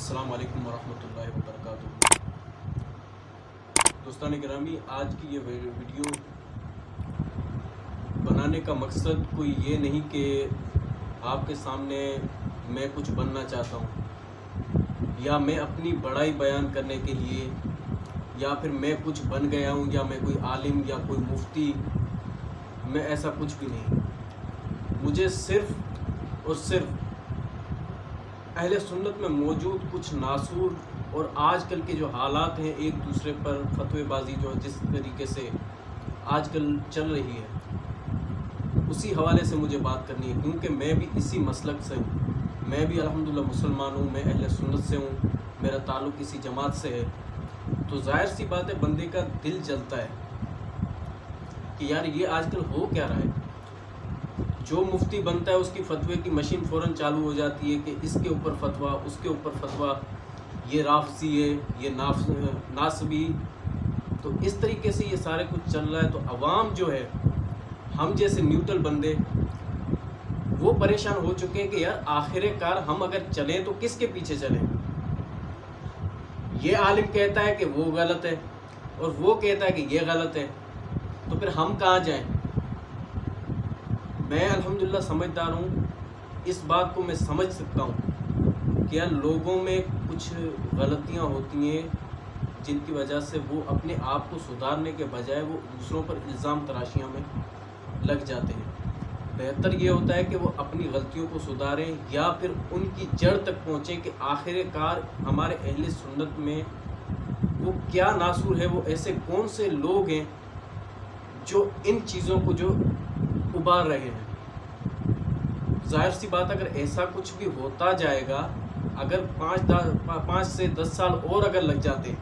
السلام علیکم ورحمۃ اللہ وبرکاتہ۔ دوستان گرامی، آج کی یہ ویڈیو بنانے کا مقصد کوئی یہ نہیں کہ آپ کے سامنے میں کچھ بننا چاہتا ہوں یا میں اپنی بڑائی بیان کرنے کے لیے یا پھر میں کچھ بن گیا ہوں یا میں کوئی عالم یا کوئی مفتی، میں ایسا کچھ بھی نہیں۔ مجھے صرف اور صرف اہل سنت میں موجود کچھ ناسور اور آج کل کے جو حالات ہیں، ایک دوسرے پر فتوی بازی جو جس طریقے سے آج کل چل رہی ہے، اسی حوالے سے مجھے بات کرنی ہے، کیونکہ میں بھی اسی مسلک سے ہوں۔ میں بھی الحمدللہ مسلمان ہوں، میں اہل سنت سے ہوں، میرا تعلق اسی جماعت سے ہے۔ تو ظاہر سی بات ہے، بندے کا دل جلتا ہے کہ یار یہ آج کل ہو کیا رہا ہے۔ جو مفتی بنتا ہے اس کی فتوے کی مشین فوراً چالو ہو جاتی ہے کہ اس کے اوپر فتویٰ، اس کے اوپر فتویٰ، یہ رافضی ہے، یہ ناصبی۔ تو اس طریقے سے یہ سارے کچھ چل رہا ہے۔ تو عوام جو ہے، ہم جیسے نیوٹرل بندے، وہ پریشان ہو چکے ہیں کہ یار آخر کار ہم اگر چلیں تو کس کے پیچھے چلیں۔ یہ عالم کہتا ہے کہ وہ غلط ہے اور وہ کہتا ہے کہ یہ غلط ہے، تو پھر ہم کہاں جائیں؟ میں الحمدللہ سمجھدار ہوں، اس بات کو میں سمجھ سکتا ہوں کہ یار لوگوں میں کچھ غلطیاں ہوتی ہیں جن کی وجہ سے وہ اپنے آپ کو سدھارنے کے بجائے وہ دوسروں پر الزام تراشیاں میں لگ جاتے ہیں۔ بہتر یہ ہوتا ہے کہ وہ اپنی غلطیوں کو سدھاریں یا پھر ان کی جڑ تک پہنچیں کہ آخر کار ہمارے اہل سنت میں وہ کیا ناسور ہے، وہ ایسے کون سے لوگ ہیں جو ان چیزوں کو جو ابھار رہے ہیں۔ ظاہر سی بات، اگر ایسا کچھ بھی ہوتا جائے گا، اگر 5 سے 10 سال اور اگر لگ جاتے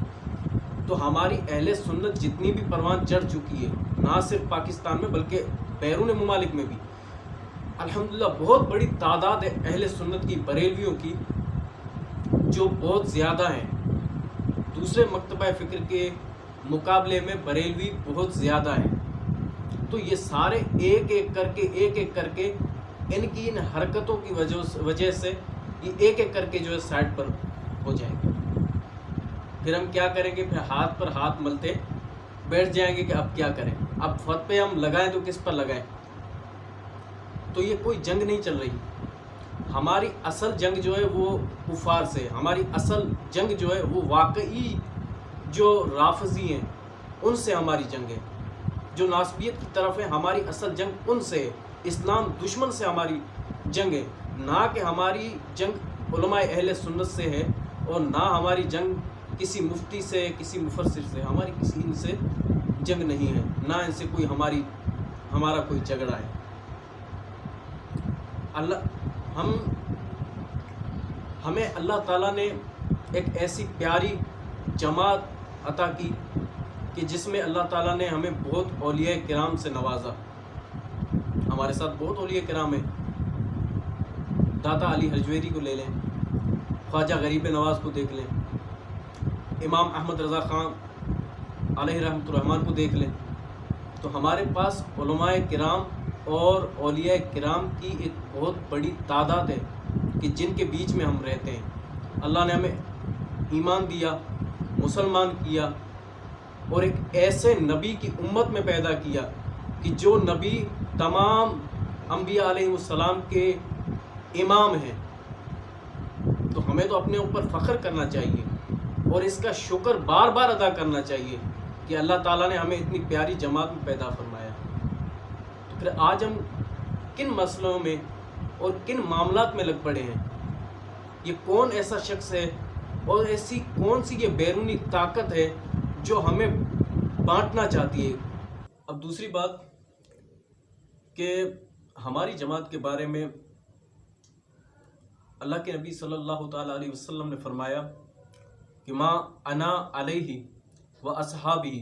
تو ہماری اہل سنت جتنی بھی پروان چڑھ چکی ہے، نہ صرف پاکستان میں بلکہ بیرون ممالک میں بھی الحمدللہ بہت بڑی تعداد ہے اہل سنت کی، بریلویوں کی، جو بہت زیادہ ہیں۔ دوسرے مکتبہ فکر کے مقابلے میں بریلوی بہت زیادہ ہیں۔ تو یہ سارے ایک ایک کر کے ان کی ان حرکتوں کی وجہ سے یہ ایک ایک کر کے جو ہے سائڈ پر ہو جائیں گے۔ پھر ہم کیا کریں گے؟ پھر ہاتھ پر ہاتھ ملتے بیٹھ جائیں گے کہ اب کیا کریں، اب فتوے ہم لگائیں تو کس پر لگائیں۔ تو یہ کوئی جنگ نہیں چل رہی۔ ہماری اصل جنگ جو ہے وہ کفار سے، ہماری اصل جنگ جو ہے وہ واقعی جو رافضی ہیں ان سے ہماری جنگ ہے، جو ناسبیت کی طرف ہے، ہماری اصل جنگ ان سے ہے، اسلام دشمن سے ہماری جنگ ہے، نہ کہ ہماری جنگ علماء اہل سنت سے ہے، اور نہ ہماری جنگ کسی مفتی سے، کسی مفسر سے۔ ہماری کسی ان سے جنگ نہیں ہے، نہ ان سے کوئی ہمارا کوئی جھگڑا ہے۔ ہمیں اللہ تعالیٰ نے ایک ایسی پیاری جماعت عطا کی کہ جس میں اللہ تعالیٰ نے ہمیں بہت اولیاء کرام سے نوازا۔ ہمارے ساتھ بہت اولیاء کرام ہیں۔ داتا علی حجویری کو لے لیں، خواجہ غریب نواز کو دیکھ لیں، امام احمد رضا خان علیہ رحمۃ الرحمن کو دیکھ لیں۔ تو ہمارے پاس علماء کرام اور اولیاء کرام کی ایک بہت بڑی تعداد ہے کہ جن کے بیچ میں ہم رہتے ہیں۔ اللہ نے ہمیں ایمان دیا، مسلمان کیا، اور ایک ایسے نبی کی امت میں پیدا کیا کہ جو نبی تمام انبیاء علیہ السلام کے امام ہیں۔ تو ہمیں تو اپنے اوپر فخر کرنا چاہیے اور اس کا شکر بار بار ادا کرنا چاہیے کہ اللہ تعالیٰ نے ہمیں اتنی پیاری جماعت میں پیدا فرمایا۔ تو پھر آج ہم کن مسئلوں میں اور کن معاملات میں لگ پڑے ہیں؟ یہ کون ایسا شخص ہے اور ایسی کون سی یہ بیرونی طاقت ہے جو ہمیں بانٹنا چاہتی ہے؟ اب دوسری بات کہ ہماری جماعت کے بارے میں اللہ کے نبی صلی اللہ تعالیٰ علیہ وسلم نے فرمایا کہ ما انا علیہ و اصحابی،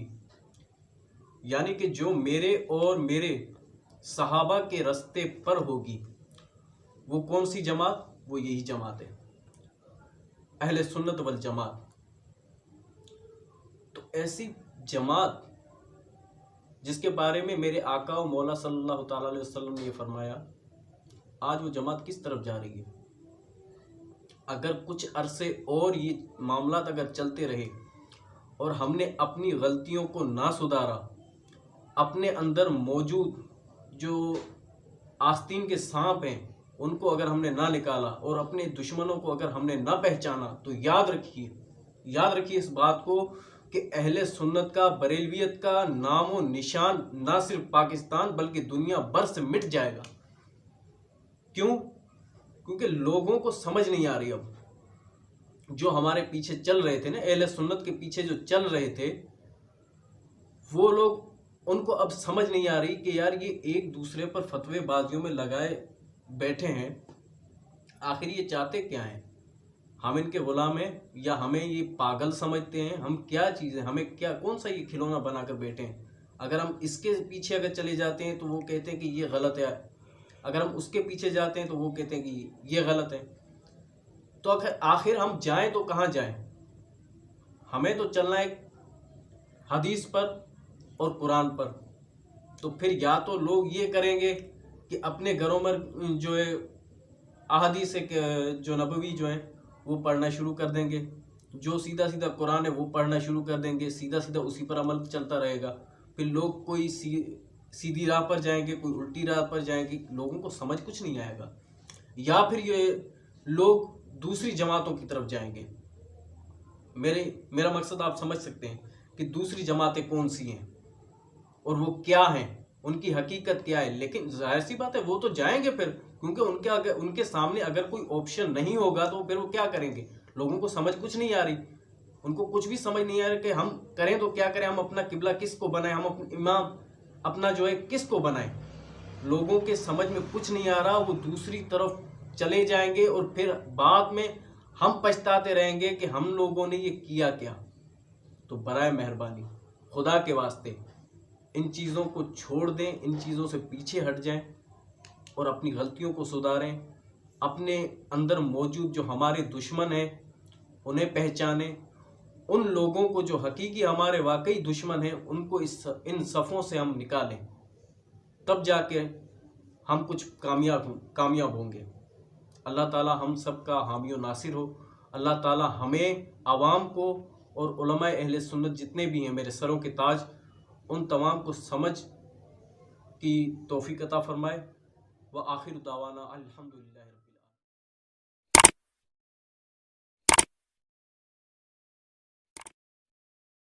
یعنی کہ جو میرے اور میرے صحابہ کے راستے پر ہوگی۔ وہ کون سی جماعت؟ وہ یہی جماعت ہے، اہل سنت والجماعت۔ تو ایسی جماعت جس کے بارے میں میرے آقا و مولا صلی اللہ تعالیٰ علیہ وسلم نے یہ فرمایا، آج وہ جماعت کس طرف جا رہی ہے؟ اگر کچھ عرصے اور یہ معاملات اگر چلتے رہے اور ہم نے اپنی غلطیوں کو نہ سدھارا، اپنے اندر موجود جو آستین کے سانپ ہیں ان کو اگر ہم نے نہ نکالا اور اپنے دشمنوں کو اگر ہم نے نہ پہچانا، تو یاد رکھیے اس بات کو کہ اہل سنت کا، بریلویت کا نام و نشان نہ صرف پاکستان بلکہ دنیا بھر سے مٹ جائے گا۔ کیوں؟ کیونکہ لوگوں کو سمجھ نہیں آ رہی اب جو ہمارے پیچھے چل رہے تھے نا، اہل سنت کے پیچھے جو چل رہے تھے وہ لوگ، ان کو اب سمجھ نہیں آ رہی کہ یار یہ ایک دوسرے پر فتوے بازیوں میں لگائے بیٹھے ہیں، آخر یہ چاہتے کیا ہیں؟ ہم ان کے غلام ہیں یا ہمیں یہ پاگل سمجھتے ہیں؟ ہم کیا چیزیں، ہمیں کیا کون سا یہ کھلونا بنا کر بیٹھے ہیں؟ اگر ہم اس کے پیچھے اگر چلے جاتے ہیں تو وہ کہتے ہیں کہ یہ غلط ہے، اگر ہم اس کے پیچھے جاتے ہیں تو وہ کہتے ہیں کہ یہ غلط ہے۔ تو آخر ہم جائیں تو کہاں جائیں؟ ہمیں تو چلنا ہے حدیث پر اور قرآن پر۔ تو پھر یا تو لوگ یہ کریں گے کہ اپنے گھروں میں جو ہے احادیث جو نبوی جو ہیں وہ پڑھنا شروع کر دیں گے، جو سیدھا سیدھا قرآن ہے وہ پڑھنا شروع کر دیں گے، سیدھا سیدھا اسی پر عمل چلتا رہے گا۔ پھر لوگ کوئی سیدھی راہ پر جائیں گے، کوئی الٹی راہ پر جائیں گے، لوگوں کو سمجھ کچھ نہیں آئے گا۔ یا پھر یہ لوگ دوسری جماعتوں کی طرف جائیں گے۔ میرا مقصد آپ سمجھ سکتے ہیں کہ دوسری جماعتیں کون سی ہیں اور وہ کیا ہیں، ان کی حقیقت کیا ہے۔ لیکن ظاہر سی بات ہے وہ تو جائیں گے پھر، کیونکہ ان کے سامنے اگر کوئی آپشن نہیں ہوگا تو پھر وہ کیا کریں گے؟ لوگوں کو سمجھ کچھ نہیں آ رہی، ان کو کچھ بھی سمجھ نہیں آ رہا کہ ہم کریں تو کیا کریں، ہم اپنا قبلہ کس کو بنائیں، ہم اپنا امام اپنا جو ہے کس کو بنائیں۔ لوگوں کے سمجھ میں کچھ نہیں آ رہا، وہ دوسری طرف چلے جائیں گے اور پھر بعد میں ہم پچھتاتے رہیں گے کہ ہم لوگوں نے یہ کیا کیا۔ تو برائے مہربانی خدا کے واسطے ان چیزوں کو چھوڑ دیں، ان چیزوں سے پیچھے ہٹ جائیں اور اپنی غلطیوں کو سدھاریں، اپنے اندر موجود جو ہمارے دشمن ہیں انہیں پہچانیں، ان لوگوں کو جو حقیقی ہمارے واقعی دشمن ہیں ان کو ان صفوں سے ہم نکالیں، تب جا کے ہم کچھ کامیاب ہوں گے۔ اللہ تعالی ہم سب کا حامی و ناصر ہو۔ اللہ تعالی ہمیں، عوام کو اور علماء اہل سنت جتنے بھی ہیں میرے سروں کے تاج، ان تمام کو سمجھ کی توفیق عطا فرمائے۔ وآخر دعوانا الحمدللہ۔